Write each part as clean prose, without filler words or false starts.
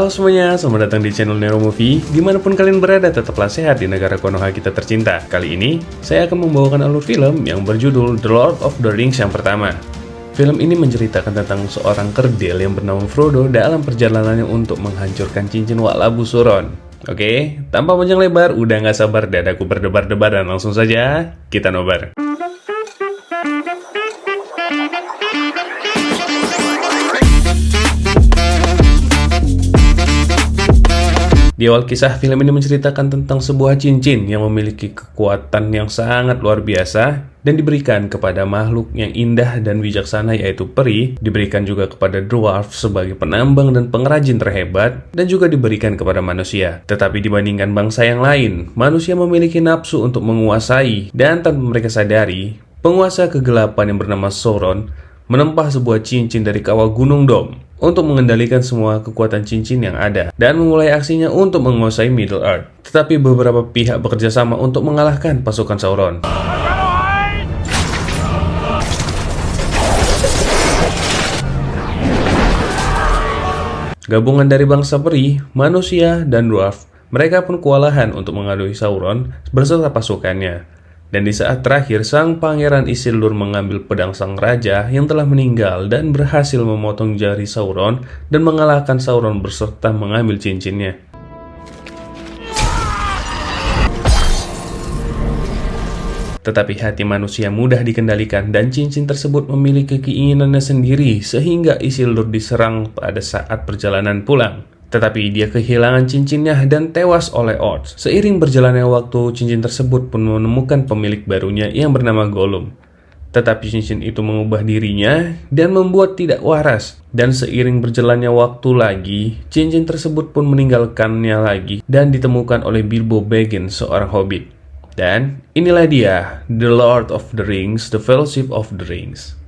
Halo semuanya, selamat datang di channel Nero Movie. Dimanapun kalian berada, tetaplah sehat di negara Konoha kita tercinta. Kali ini, saya akan membawakan alur film yang berjudul The Lord of the Rings yang pertama. Film ini menceritakan tentang seorang kerdil yang bernama Frodo dalam perjalanannya untuk menghancurkan cincin Wak-Labu Sauron. Oke, tanpa panjang lebar, udah nggak sabar dadaku berdebar-debar dan langsung saja kita nobar. Di awal kisah, film ini menceritakan tentang sebuah cincin yang memiliki kekuatan yang sangat luar biasa dan diberikan kepada makhluk yang indah dan bijaksana yaitu peri, diberikan juga kepada dwarf sebagai penambang dan pengrajin terhebat, dan juga diberikan kepada manusia. Tetapi dibandingkan bangsa yang lain, manusia memiliki nafsu untuk menguasai, dan tanpa mereka sadari, penguasa kegelapan yang bernama Sauron menempah sebuah cincin dari kawah Gunung Dom untuk mengendalikan semua kekuatan cincin yang ada dan memulai aksinya untuk menguasai Middle Earth. Tetapi beberapa pihak bekerja sama untuk mengalahkan pasukan Sauron. Gabungan dari bangsa peri, manusia, dan dwarf, mereka pun kewalahan untuk menghadapi Sauron beserta pasukannya. Dan di saat terakhir, sang pangeran Isildur mengambil pedang sang raja yang telah meninggal dan berhasil memotong jari Sauron dan mengalahkan Sauron beserta mengambil cincinnya. Tetapi hati manusia mudah dikendalikan dan cincin tersebut memiliki keinginannya sendiri sehingga Isildur diserang pada saat perjalanan pulang. Tetapi dia kehilangan cincinnya dan tewas oleh Orcs. Seiring berjalannya waktu, cincin tersebut pun menemukan pemilik barunya yang bernama Gollum. Tetapi cincin itu mengubah dirinya dan membuat tidak waras. Dan seiring berjalannya waktu lagi, cincin tersebut pun meninggalkannya lagi dan ditemukan oleh Bilbo Baggins, seorang hobbit. Dan inilah dia, The Lord of the Rings, The Fellowship of the Rings.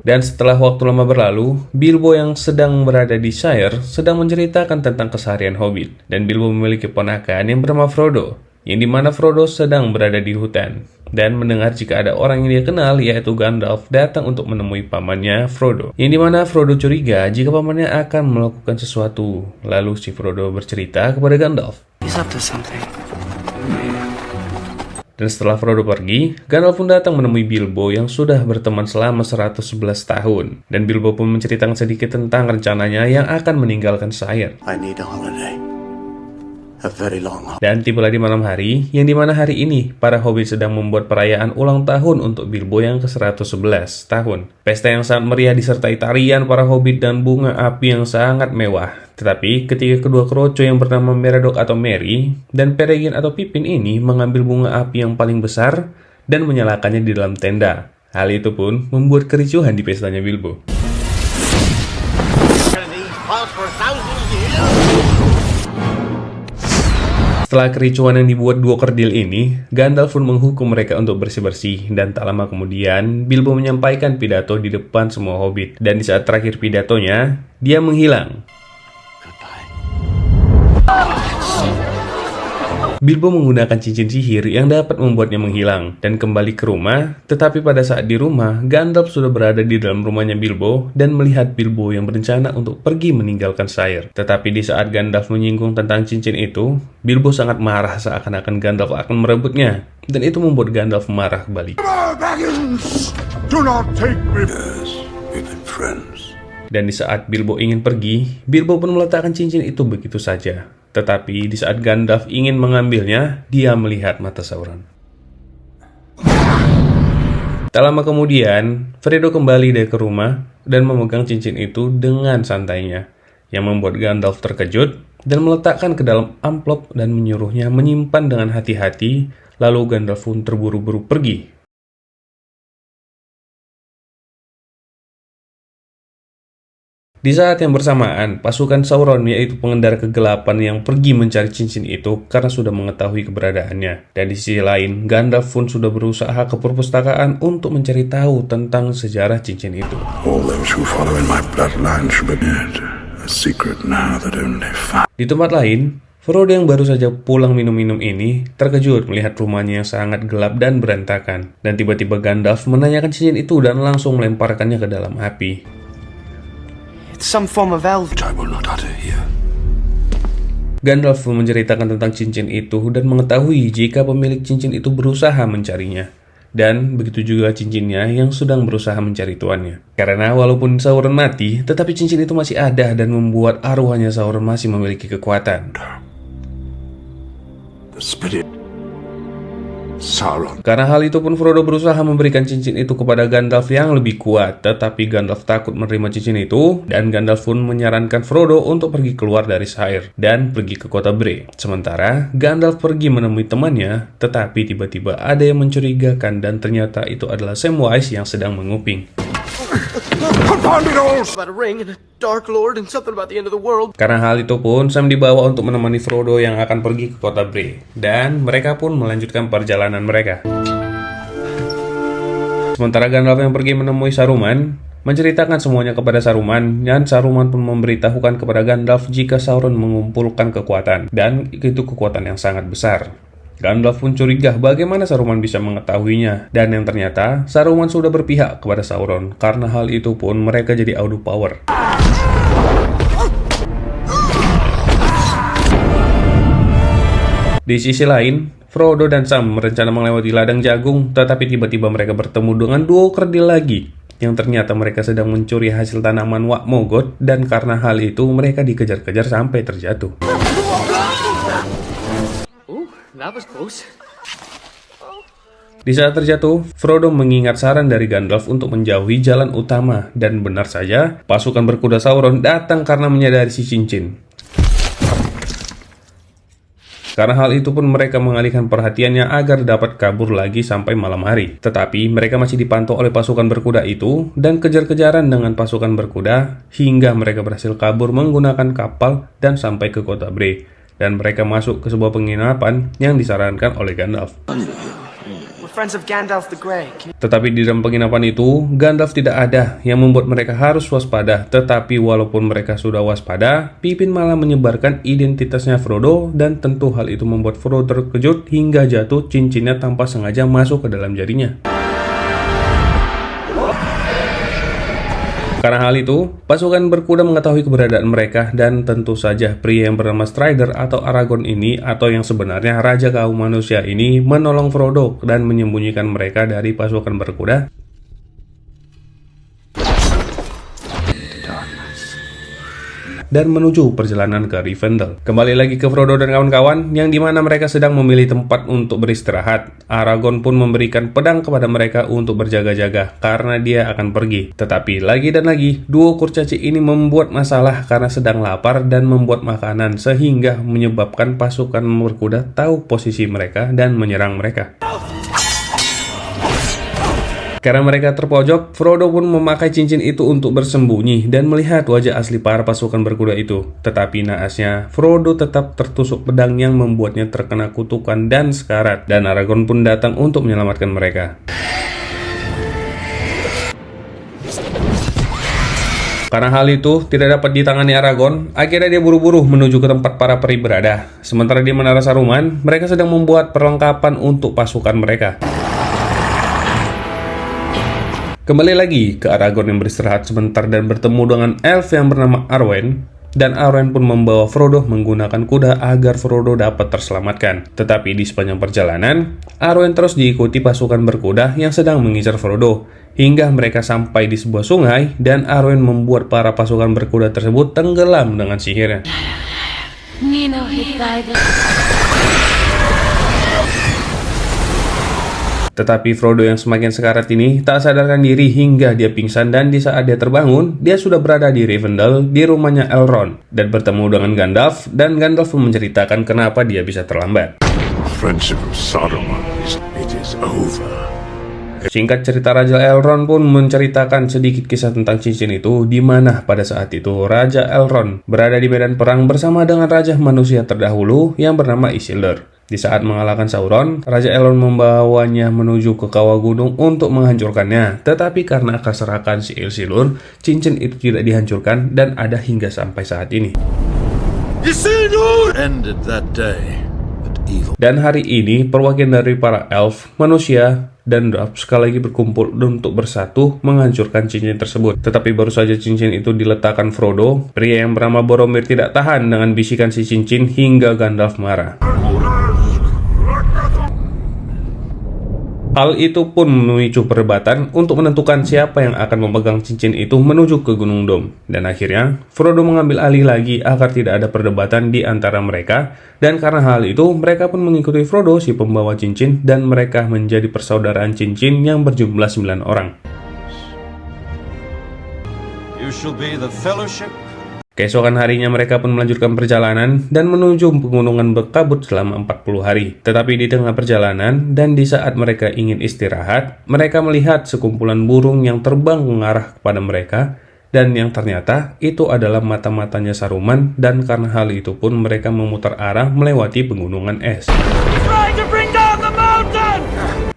Dan setelah waktu lama berlalu, Bilbo yang sedang berada di Shire sedang menceritakan tentang keseharian Hobbit. Dan Bilbo memiliki ponakan yang bernama Frodo, yang dimana Frodo sedang berada di hutan. Dan mendengar jika ada orang yang dia kenal, yaitu Gandalf, datang untuk menemui pamannya Frodo. Yang dimana Frodo curiga jika pamannya akan melakukan sesuatu. Lalu si Frodo bercerita kepada Gandalf. He's up to something. Dan setelah Frodo pergi, Gandalf pun datang menemui Bilbo yang sudah berteman selama 111 tahun. Dan Bilbo pun menceritakan sedikit tentang rencananya yang akan meninggalkan Shire. I need a holiday. A very long holiday. Dan tibalah di malam hari, yang dimana hari ini para hobbit sedang membuat perayaan ulang tahun untuk Bilbo yang ke-111 tahun. Pesta yang sangat meriah disertai tarian para hobbit dan bunga api yang sangat mewah. Tetapi ketika kedua keroco yang bernama Meredith atau Merry dan Peregrin atau Pippin ini mengambil bunga api yang paling besar dan menyalakannya di dalam tenda. Hal itu pun membuat kericuhan di pestanya Bilbo. Setelah kericuhan yang dibuat dua kerdil ini, Gandalf pun menghukum mereka untuk bersih-bersih. Dan tak lama kemudian, Bilbo menyampaikan pidato di depan semua hobbit. Dan di saat terakhir pidatonya, dia menghilang. Bilbo menggunakan cincin sihir yang dapat membuatnya menghilang dan kembali ke rumah. Tetapi pada saat di rumah, Gandalf sudah berada di dalam rumahnya Bilbo dan melihat Bilbo yang berencana untuk pergi meninggalkan Shire. Tetapi di saat Gandalf menyinggung tentang cincin itu, Bilbo sangat marah seakan-akan Gandalf akan merebutnya. Dan itu membuat Gandalf marah kembali. Do not take me. Yes, we've been friends. Dan di saat Bilbo ingin pergi, Bilbo pun meletakkan cincin itu begitu saja. Tetapi di saat Gandalf ingin mengambilnya, dia melihat mata Sauron. Tak lama kemudian, Frodo kembali ke rumah dan memegang cincin itu dengan santainya, yang membuat Gandalf terkejut dan meletakkan ke dalam amplop dan menyuruhnya menyimpan dengan hati-hati. Lalu Gandalf pun terburu-buru pergi. Di saat yang bersamaan, pasukan Sauron yaitu pengendara kegelapan yang pergi mencari cincin itu karena sudah mengetahui keberadaannya. Dan di sisi lain, Gandalf pun sudah berusaha ke perpustakaan untuk mencari tahu tentang sejarah cincin itu. All those who follow in my bloodline should be dead. A secret now that only Di tempat lain, Frodo yang baru saja pulang minum-minum ini terkejut melihat rumahnya yang sangat gelap dan berantakan. Dan tiba-tiba Gandalf menanyakan cincin itu dan langsung melemparkannya ke dalam api. It's some form of elf. I will not utter here. Gandalf menceritakan tentang cincin itu dan mengetahui jika pemilik cincin itu berusaha mencarinya. Dan begitu juga cincinnya yang sedang berusaha mencari tuannya. Karena walaupun Sauron mati, tetapi cincin itu masih ada dan membuat arwahnya Sauron masih memiliki kekuatan. The spirit. Sauron. Karena hal itu pun Frodo berusaha memberikan cincin itu kepada Gandalf yang lebih kuat, tetapi Gandalf takut menerima cincin itu, dan Gandalf pun menyarankan Frodo untuk pergi keluar dari Shire dan pergi ke kota Bre. Sementara Gandalf pergi menemui temannya, tetapi tiba-tiba ada yang mencurigakan dan ternyata itu adalah Samwise yang sedang menguping. Confound it all! About a ring and a dark lord and something about the end of the world. Karena hal itu pun Sam dibawa untuk menemani Frodo yang akan pergi ke kota Bre, dan mereka pun melanjutkan perjalanan mereka. Sementara Gandalf yang pergi menemui Saruman menceritakan semuanya kepada Saruman, dan Saruman pun memberitahukan kepada Gandalf jika Sauron mengumpulkan kekuatan, dan itu kekuatan yang sangat besar. Gandalf pun curiga bagaimana Saruman bisa mengetahuinya, dan yang ternyata Saruman sudah berpihak kepada Sauron. Karena hal itu pun mereka jadi adu power. Di sisi lain, Frodo dan Sam merencana melewati ladang jagung, tetapi tiba-tiba mereka bertemu dengan duo kerdil lagi, yang ternyata mereka sedang mencuri hasil tanaman Wak Mogot, dan karena hal itu mereka dikejar-kejar sampai terjatuh. That was close. Di saat terjatuh, Frodo mengingat saran dari Gandalf untuk menjauhi jalan utama, dan benar saja, pasukan berkuda Sauron datang karena menyadari si cincin. Karena hal itu pun mereka mengalihkan perhatiannya agar dapat kabur lagi sampai malam hari. Tetapi mereka masih dipantau oleh pasukan berkuda itu, dan kejar-kejaran dengan pasukan berkuda, hingga mereka berhasil kabur menggunakan kapal dan sampai ke kota Bre. Dan mereka masuk ke sebuah penginapan yang disarankan oleh Gandalf. We're friends of Gandalf the Grey. Tetapi di dalam penginapan itu, Gandalf tidak ada, yang membuat mereka harus waspada. Tetapi walaupun mereka sudah waspada, Pippin malah menyebarkan identitasnya Frodo, dan tentu hal itu membuat Frodo terkejut hingga jatuh cincinnya tanpa sengaja masuk ke dalam jarinya. Karena hal itu, pasukan berkuda mengetahui keberadaan mereka, dan tentu saja pria yang bernama Strider atau Aragorn ini, atau yang sebenarnya Raja Kaum Manusia ini, menolong Frodo dan menyembunyikan mereka dari pasukan berkuda. Dan menuju perjalanan ke Rivendell. Kembali lagi ke Frodo dan kawan-kawan, yang dimana mereka sedang memilih tempat untuk beristirahat. Aragorn pun memberikan pedang kepada mereka untuk berjaga-jaga, karena dia akan pergi. Tetapi lagi dan lagi, duo kurcaci ini membuat masalah karena sedang lapar dan membuat makanan, sehingga menyebabkan pasukan berkuda tahu posisi mereka dan menyerang mereka. Karena mereka terpojok, Frodo pun memakai cincin itu untuk bersembunyi dan melihat wajah asli para pasukan berkuda itu. Tetapi naasnya, Frodo tetap tertusuk pedang yang membuatnya terkena kutukan dan sekarat. Dan Aragorn pun datang untuk menyelamatkan mereka. Karena hal itu tidak dapat ditangani Aragorn, akhirnya dia buru-buru menuju ke tempat para peri berada. Sementara di Menara Saruman, mereka sedang membuat perlengkapan untuk pasukan mereka. Kembali lagi ke Aragorn yang beristirahat sebentar dan bertemu dengan elf yang bernama Arwen, dan Arwen pun membawa Frodo menggunakan kuda agar Frodo dapat terselamatkan. Tetapi di sepanjang perjalanan, Arwen terus diikuti pasukan berkuda yang sedang mengincar Frodo, hingga mereka sampai di sebuah sungai, dan Arwen membuat para pasukan berkuda tersebut tenggelam dengan sihirnya. Tetapi Frodo yang semakin sekarat ini tak sadarkan diri hingga dia pingsan, dan di saat dia terbangun, dia sudah berada di Rivendell di rumahnya Elrond dan bertemu dengan Gandalf, dan Gandalf pun menceritakan kenapa dia bisa terlambat. Friendship of Saruman, it is over. Singkat cerita, Raja Elrond pun menceritakan sedikit kisah tentang cincin itu, di mana pada saat itu Raja Elrond berada di medan perang bersama dengan Raja Manusia terdahulu yang bernama Isildur. Di saat mengalahkan Sauron, Raja Elrond membawanya menuju ke kawah gunung untuk menghancurkannya. Tetapi karena keserakan si Isildur, cincin itu tidak dihancurkan dan ada hingga sampai saat ini. Ended that day. That evil. Dan hari ini, perwakilan dari para elf, manusia, dan dwarf sekali lagi berkumpul untuk bersatu menghancurkan cincin tersebut. Tetapi baru saja cincin itu diletakkan Frodo, pria yang bernama Boromir tidak tahan dengan bisikan si cincin hingga Gandalf marah. Hal itu pun memicu perdebatan untuk menentukan siapa yang akan memegang cincin itu menuju ke Gunung Dom. Dan akhirnya, Frodo mengambil alih lagi agar tidak ada perdebatan di antara mereka. Dan karena hal itu, mereka pun mengikuti Frodo, si pembawa cincin, dan mereka menjadi persaudaraan cincin yang berjumlah 9 orang. You shall be the fellowship. Keesokan harinya mereka pun melanjutkan perjalanan dan menuju pegunungan berkabut selama 40 hari. Tetapi di tengah perjalanan dan di saat mereka ingin istirahat, mereka melihat sekumpulan burung yang terbang mengarah kepada mereka dan yang ternyata itu adalah mata-matanya Saruman, dan karena hal itu pun mereka memutar arah melewati pegunungan es.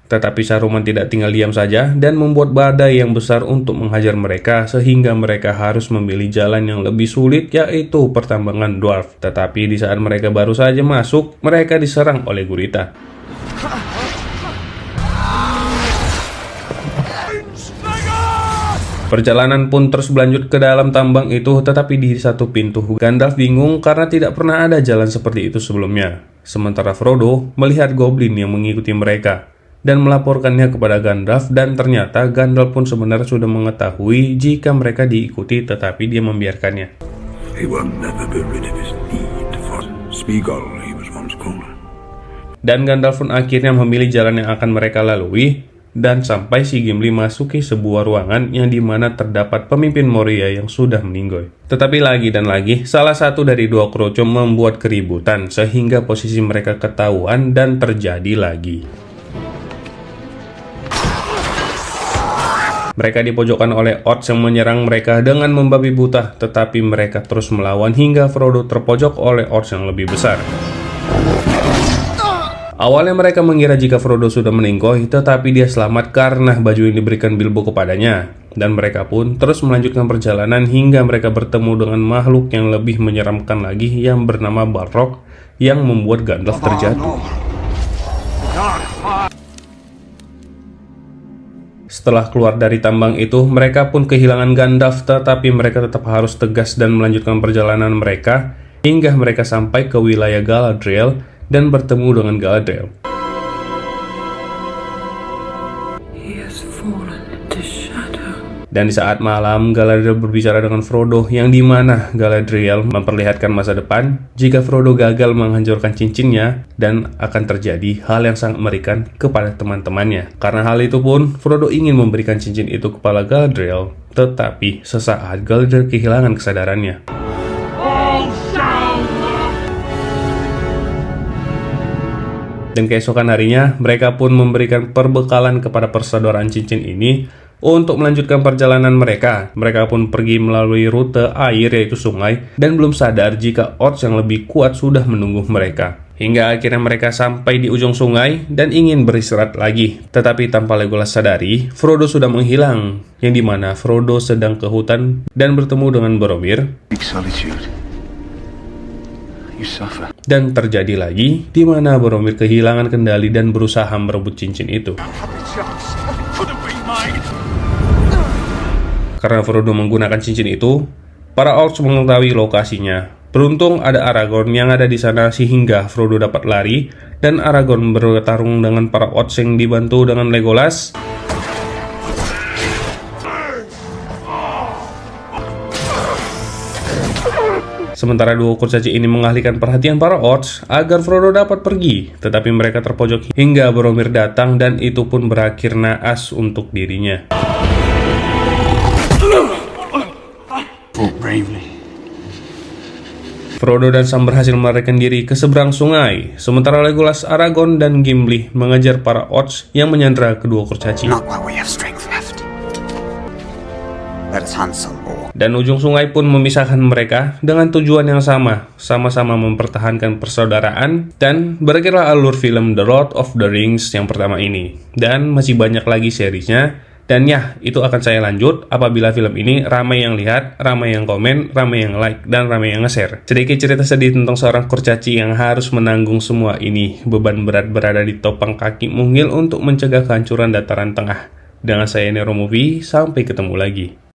Tetapi Saruman tidak tinggal diam saja dan membuat badai yang besar untuk menghajar mereka sehingga mereka harus memilih jalan yang lebih sulit, yaitu pertambangan dwarf. Tetapi di saat mereka baru saja masuk, mereka diserang oleh gurita. Perjalanan pun terus berlanjut ke dalam tambang itu, tetapi di satu pintu Gandalf bingung karena tidak pernah ada jalan seperti itu sebelumnya. Sementara Frodo melihat goblin yang mengikuti mereka dan melaporkannya kepada Gandalf, dan ternyata Gandalf pun sebenarnya sudah mengetahui jika mereka diikuti, tetapi dia membiarkannya. He will never be rid of his need for Smeagol, he was once called. Dan Gandalf pun akhirnya memilih jalan yang akan mereka lalui, dan sampai si Gimli masuki sebuah ruangan yang dimana terdapat pemimpin Moria yang sudah meninggoy. Tetapi lagi dan lagi, salah satu dari dua kroco membuat keributan sehingga posisi mereka ketahuan dan terjadi lagi. Mereka dipojokkan oleh orcs yang menyerang mereka dengan membabi buta, tetapi mereka terus melawan hingga Frodo terpojok oleh orcs yang lebih besar. Awalnya mereka mengira jika Frodo sudah meninggoy, tetapi dia selamat karena baju yang diberikan Bilbo kepadanya. Dan mereka pun terus melanjutkan perjalanan hingga mereka bertemu dengan makhluk yang lebih menyeramkan lagi yang bernama Balrog, yang membuat Gandalf terjatuh. Setelah keluar dari tambang itu, mereka pun kehilangan Gandalf, tetapi mereka tetap harus tegas dan melanjutkan perjalanan mereka hingga mereka sampai ke wilayah Galadriel dan bertemu dengan Galadriel. Dan di saat malam, Galadriel berbicara dengan Frodo, yang dimana Galadriel memperlihatkan masa depan jika Frodo gagal menghancurkan cincinnya, dan akan terjadi hal yang sangat mengerikan kepada teman-temannya. Karena hal itu pun, Frodo ingin memberikan cincin itu kepada Galadriel, tetapi sesaat Galadriel kehilangan kesadarannya. Dan keesokan harinya, mereka pun memberikan perbekalan kepada persaudaraan cincin ini untuk melanjutkan perjalanan mereka. Mereka pun pergi melalui rute air, yaitu sungai, dan belum sadar jika orcs yang lebih kuat sudah menunggu mereka. Hingga akhirnya mereka sampai di ujung sungai dan ingin beristirahat lagi. Tetapi tanpa Legolas sadari, Frodo sudah menghilang, yang dimana Frodo sedang ke hutan dan bertemu dengan Boromir. Big solitude. You suffer. Dan terjadi lagi, di mana Boromir kehilangan kendali dan berusaha merebut cincin itu. Karena Frodo menggunakan cincin itu, para orcs mengetahui lokasinya. Beruntung ada Aragorn yang ada di sana sehingga Frodo dapat lari, dan Aragorn bertarung dengan para orcs yang dibantu dengan Legolas. Sementara dua kurcaci ini mengalihkan perhatian para orcs agar Frodo dapat pergi, tetapi mereka terpojok hingga Boromir datang, dan itu pun berakhir naas untuk dirinya. Frodo dan Sam berhasil melarikan diri ke seberang sungai, sementara Legolas, Aragorn, dan Gimli mengejar para orcs yang menyandra kedua kurcaci. Not while we have strength left. Let us hunt some more. Dan ujung sungai pun memisahkan mereka dengan tujuan yang sama-sama mempertahankan persaudaraan, dan berakhirlah alur film The Lord of the Rings yang pertama ini. Dan masih banyak lagi seriesnya, Dan ya, itu akan saya lanjut apabila film ini ramai yang lihat, ramai yang komen, ramai yang like, dan ramai yang nge-share. Sedikit cerita sedih tentang seorang kurcaci yang harus menanggung semua ini. Beban berat berada di topang kaki mungil untuk mencegah kehancuran dataran tengah. Dengan saya Nero Movie, sampai ketemu lagi.